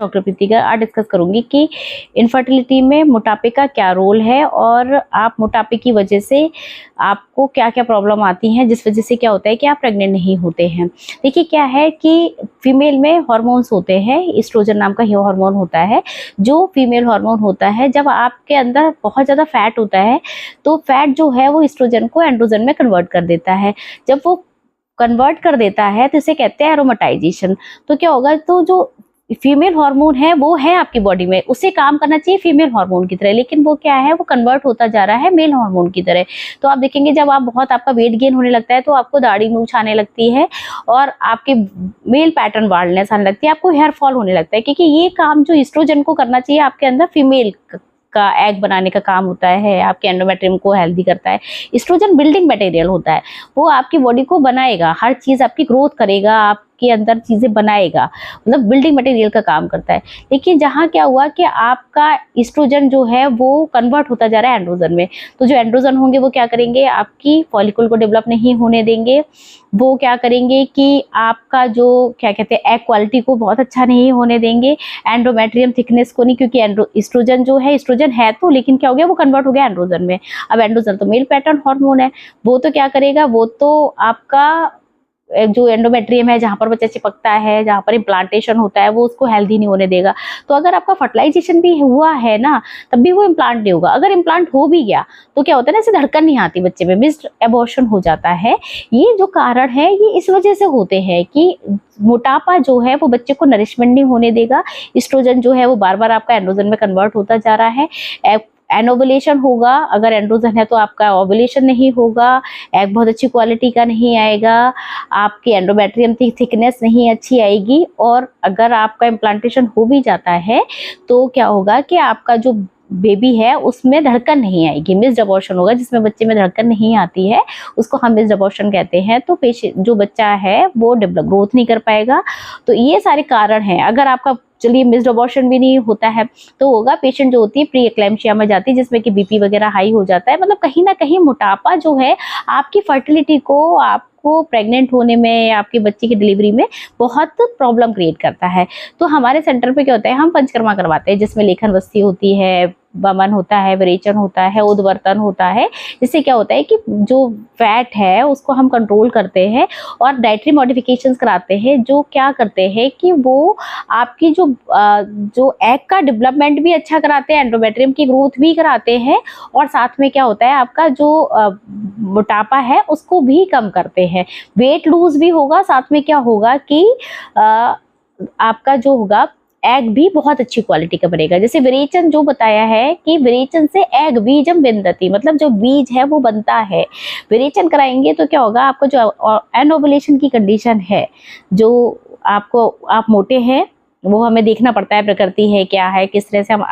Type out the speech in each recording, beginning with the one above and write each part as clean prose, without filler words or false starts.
Doctor Pritika आज discuss करूंगी कि इनफर्टिलिटी में मोटापे का क्या रोल है और आप मोटापे की वजह से आपको क्या क्या प्रॉब्लम आती हैं, जिस वजह से क्या होता है कि आप प्रेग्नेंट नहीं होते हैं। देखिए क्या है कि फीमेल में हार्मोन्स होते हैं, एस्ट्रोजन नाम का हार्मोन होता है जो फीमेल हार्मोन होता है। जब आपके अंदर बहुत ज़्यादा फैट होता है तो फैट जो है वो एस्ट्रोजन को एंड्रोजन में कन्वर्ट कर देता है। जब वो कन्वर्ट कर देता है तो इसे कहते हैं एरोमेटाइजेशन। तो क्या होगा, तो जो फीमेल हार्मोन है वो है आपकी बॉडी में, उसे काम करना चाहिए फीमेल हार्मोन की तरह, लेकिन वो क्या है, वो कन्वर्ट होता जा रहा है मेल हार्मोन की तरह। तो आप देखेंगे जब आप बहुत आपका वेट गेन होने लगता है तो आपको दाढ़ी मूंछ आने लगती है और आपके मेल पैटर्न बाल्डनेस आने लगती है, आपको हेयर फॉल होने लगता है, क्योंकि ये काम जो एस्ट्रोजन को करना चाहिए आपके अंदर फीमेल का एग बनाने का काम होता है, आपके एंडोमेट्रियम को हेल्दी करता है। एस्ट्रोजन बिल्डिंग मटेरियल होता है, वो आपकी बॉडी को बनाएगा, हर चीज आपकी ग्रोथ करेगा, आपके अंदर चीजें बनाएगा, मतलब बिल्डिंग मटेरियल का काम करता है। लेकिन जहाँ क्या हुआ कि आपका एस्ट्रोजन जो है वो कन्वर्ट होता जा रहा है एंड्रोजन में, तो जो एंड्रोजन होंगे वो क्या करेंगे, आपकी फॉलिकल को डेवलप नहीं होने देंगे। वो क्या करेंगे कि आपका जो क्या कहते हैं एग क्वालिटी को बहुत अच्छा नहीं होने देंगे, एंडोमेट्रियम थिकनेस को नहीं, क्योंकि एस्ट्रोजन जो है, एस्ट्रोजन है तो, लेकिन क्या हो गया, वो कन्वर्ट हो गया एंड्रोजन में। अब एंड्रोजन तो मेल पैटर्न हार्मोन है, वो तो क्या करेगा, वो तो आपका जो एंडोमेट्रियम है जहाँ पर बच्चा चिपकता है, जहाँ पर इम्प्लांटेशन होता है, वो उसको हेल्दी नहीं होने देगा। तो अगर आपका फर्टिलाइजेशन भी हुआ है ना, तब भी वो इम्प्लांट नहीं होगा। अगर इम्प्लांट हो भी गया तो क्या होता है ना, ऐसे धड़कन नहीं आती बच्चे में, मिस्ड एबॉर्शन हो जाता है। ये जो कारण है ये इस वजह से होते हैं कि मोटापा जो है वो बच्चे को नरिशमेंट नहीं होने देगा। एस्ट्रोजन जो है वो बार बार आपका एंड्रोजन में कन्वर्ट होता जा रहा है। एनोवुलेशन होगा, अगर एंड्रोजन है तो आपका ओवुलेशन नहीं होगा, एग बहुत अच्छी क्वालिटी का नहीं आएगा, आपकी एंडोमेट्रियम की थिकनेस नहीं अच्छी आएगी, और अगर आपका इम्प्लांटेशन हो भी जाता है तो क्या होगा कि आपका जो बेबी है उसमें धड़कन नहीं आएगी, मिस्ड अबॉर्शन होगा। जिसमें बच्चे में धड़कन नहीं आती है उसको हम मिस्ड अबॉर्शन कहते हैं। तो पेशेंट जो बच्चा है वो डेवलप ग्रोथ नहीं कर पाएगा। तो ये सारे कारण हैं। अगर आपका चलिए मिस्ड अबॉर्शन भी नहीं होता है तो होगा, पेशेंट जो होती है प्री एक्लैम्पशिया में जाती है, जिसमें कि बीपी वगैरह हाई हो जाता है। मतलब कहीं ना कहीं मोटापा जो है आपकी फर्टिलिटी को, आपको प्रेग्नेंट होने में, आपके बच्चे की डिलीवरी में बहुत प्रॉब्लम क्रिएट करता है। तो हमारे सेंटर पे क्या होता है, हम पंचकर्मा करवाते हैं, जिसमें लेखन वस्ती होती है, वमन होता है, विरेचन होता है, उद्वर्तन होता है। जिससे क्या होता है कि जो फैट है उसको हम कंट्रोल करते हैं और डाइटरी मॉडिफिकेशंस कराते हैं, जो क्या करते हैं कि वो आपकी जो एग का डेवलपमेंट भी अच्छा कराते हैं, एंडोमेट्रियम की ग्रोथ भी कराते हैं, और साथ में क्या होता है आपका जो मोटापा है उसको भी कम करते हैं। वेट लूज भी होगा, साथ में क्या होगा कि आपका जो होगा एग भी बहुत अच्छी क्वालिटी का बनेगा। जैसे विरेचन जो बताया है कि विरेचन से एग बीजम विन्दति, मतलब जो बीज है वो बनता है। विरेचन कराएंगे तो क्या होगा, आपको जो एनोवुलेशन की कंडीशन है, जो आपको आप मोटे हैं, वो हमें देखना पड़ता है प्रकृति है क्या है, किस तरह से हम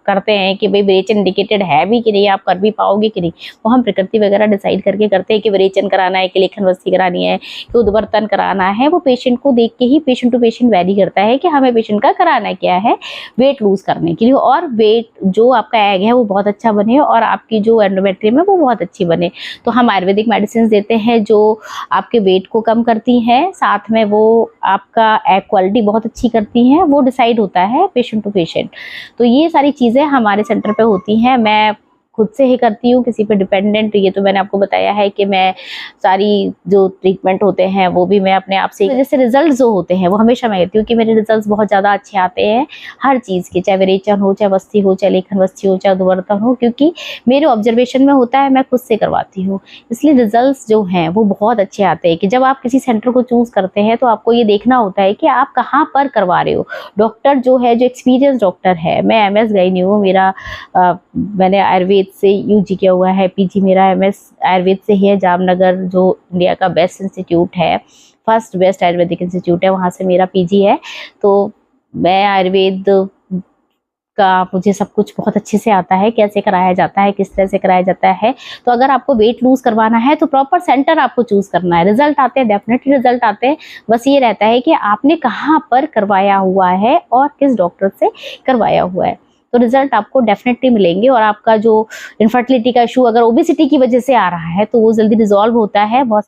करते हैं कि भाई विरेचन इंडिकेटेड है भी कि नहीं, आप कर भी पाओगे कि नहीं, वो हम प्रकृति वगैरह डिसाइड करके करते हैं कि विरेचन कराना है, कि लेखन वस्ती करानी है, कि उद्वर्तन कराना है। वो पेशेंट को देख के ही पेशेंट टू पेशेंट वेरी करता है कि हमें पेशेंट का कराना क्या है वेट लूज करने के लिए, और वेट जो आपका एग है वो बहुत अच्छा बने और आपकी जो एंडोमेट्रियम है वो बहुत अच्छी बने। तो हम आयुर्वेदिक मेडिसिन देते हैं जो आपके वेट को कम करती हैं, साथ में वो आपका एग क्वालिटी बहुत अच्छी करती हैं। वो डिसाइड होता है पेशेंट टू पेशेंट। तो ये सारी चीज़ें हमारे सेंटर पे होती हैं। मैं खुद से ही करती हूँ, किसी पे डिपेंडेंट, ये तो मैंने आपको बताया है कि मैं सारी जो ट्रीटमेंट होते हैं वो भी मैं अपने आप से, जैसे रिजल्ट जो होते हैं वो हमेशा मैं कहती हूँ कि मेरे रिजल्ट बहुत ज़्यादा अच्छे आते हैं हर चीज़ के, चाहे विरेचन हो, चाहे वस्ती हो, चाहे लेखन वस्ती हो, चाहे उद्वर्तन हो, क्योंकि मेरे ऑब्जर्वेशन में होता है, मैं खुद से करवाती हूँ, इसलिए रिजल्ट जो हैं वो बहुत अच्छे आते हैं। कि जब आप किसी सेंटर को चूज़ करते हैं तो आपको ये देखना होता है कि आप कहाँ पर करवा रहे हो। डॉक्टर जो है, जो एक्सपीरियंस डॉक्टर है, मैं MS गायनी हूँ, मेरा मैंने आयुर्वेद से UG किया हुआ है, PG मेरा MS आयुर्वेद से ही है। जामनगर जो इंडिया का बेस्ट इंस्टीट्यूट है, फर्स्ट बेस्ट आयुर्वेदिक इंस्टीट्यूट है, वहाँ से मेरा PG है। तो मैं आयुर्वेद का, मुझे सब कुछ बहुत अच्छे से आता है, कैसे कराया जाता है, किस तरह से कराया जाता है। तो अगर आपको वेट लूज करवाना है तो प्रॉपर सेंटर आपको चूज करना है। रिजल्ट आते हैं, डेफिनेटली रिजल्ट आते हैं, बस ये रहता है कि आपने कहाँ पर करवाया हुआ है और किस डॉक्टर से करवाया हुआ है। तो रिजल्ट आपको डेफिनेटली मिलेंगे। और आपका जो इनफर्टिलिटी का इशू अगर ओबेसिटी की वजह से आ रहा है तो वो जल्दी रिजॉल्व होता है। बहुत